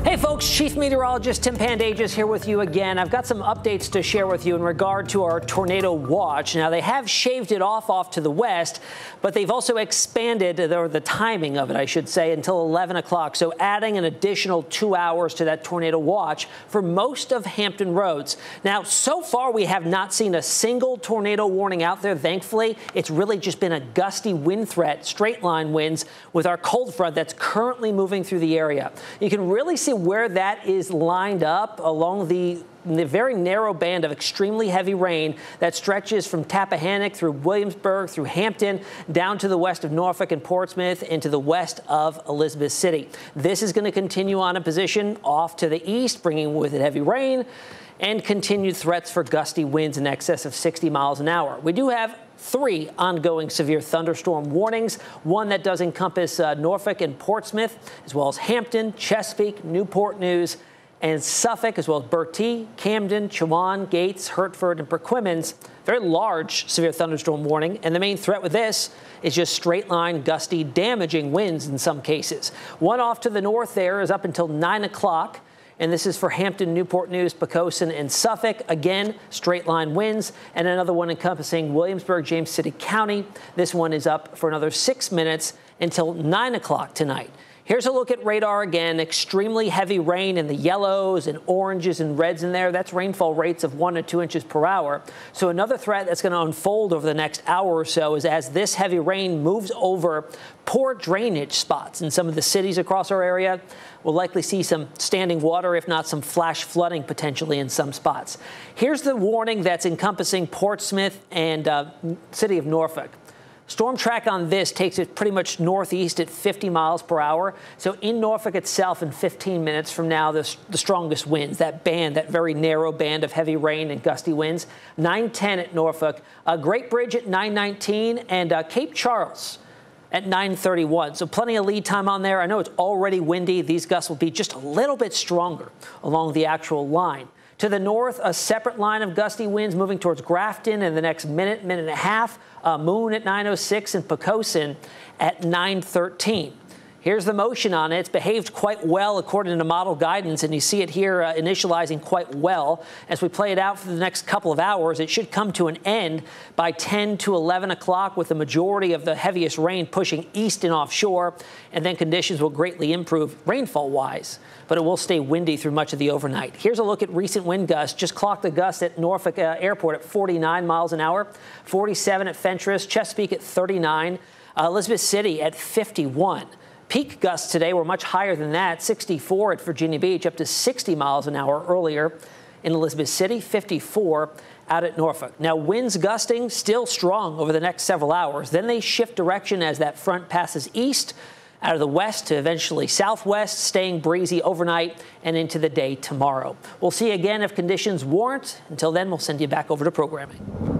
Hey folks, Chief Meteorologist Tim Pandages here with you again. I've got some updates to share with you in regard to our tornado watch. Now, they have shaved it off to the west, but they've also expanded, or the timing of it, I should say, until 11 o'clock. So adding an additional 2 hours to that tornado watch for most of Hampton Roads. Now, so far, we have not seen a single tornado warning out there, thankfully. It's really just been a gusty wind threat, straight line winds with our cold front that's currently moving through the area. You can really see where that is lined up along the very narrow band of extremely heavy rain that stretches from Tappahannock through Williamsburg, through Hampton, down to the west of Norfolk and Portsmouth, and to the west of Elizabeth City. This is going to continue on in position off to the east, bringing with it heavy rain and continued threats for gusty winds in excess of 60 miles an hour. We do have 3 ongoing severe thunderstorm warnings, one that does encompass Norfolk and Portsmouth, as well as Hampton, Chesapeake, Newport News, and Suffolk, as well as Bertie, Camden, Chewan, Gates, Hertford, and Perquimans. Very large severe thunderstorm warning, and the main threat with this is just straight line, gusty, damaging winds in some cases. One off to the north there is up until 9 o'clock. And this is for Hampton, Newport News, Poquoson, and Suffolk. Again, straight line winds. And another one encompassing Williamsburg, James City County. This one is up for another 6 minutes until 9 o'clock tonight. Here's a look at radar again. Extremely heavy rain in the yellows and oranges and reds in there. That's rainfall rates of 1 to 2 inches per hour. So another threat that's going to unfold over the next hour or so is as this heavy rain moves over poor drainage spots in some of the cities across our area. We'll likely see some standing water, if not some flash flooding potentially in some spots. Here's the warning that's encompassing Portsmouth and city of Norfolk. Storm track on this takes it pretty much northeast at 50 miles per hour. So in Norfolk itself, in 15 minutes from now, the strongest winds, that band, that very narrow band of heavy rain and gusty winds, 9:10 at Norfolk, Great Bridge at 9:19, and Cape Charles at 9:31. So plenty of lead time on there. I know it's already windy. These gusts will be just a little bit stronger along the actual line. To the north, a separate line of gusty winds moving towards Grafton in the next minute and a half. Moon at 9:06 and Poquoson at 9:13. Here's the motion on it. It's behaved quite well according to model guidance, and you see it here initializing quite well. As we play it out for the next couple of hours, it should come to an end by 10 to 11 o'clock with the majority of the heaviest rain pushing east and offshore, and then conditions will greatly improve rainfall-wise, but it will stay windy through much of the overnight. Here's a look at recent wind gusts. Just clocked the gust at Norfolk Airport at 49 miles an hour, 47 at Fentress, Chesapeake at 39, Elizabeth City at 51. Peak gusts today were much higher than that, 64 at Virginia Beach, up to 60 miles an hour earlier in Elizabeth City, 54 out at Norfolk. Now, winds gusting still strong over the next several hours. Then they shift direction as that front passes east out of the west to eventually southwest, staying breezy overnight and into the day tomorrow. We'll see again if conditions warrant. Until then, we'll send you back over to programming.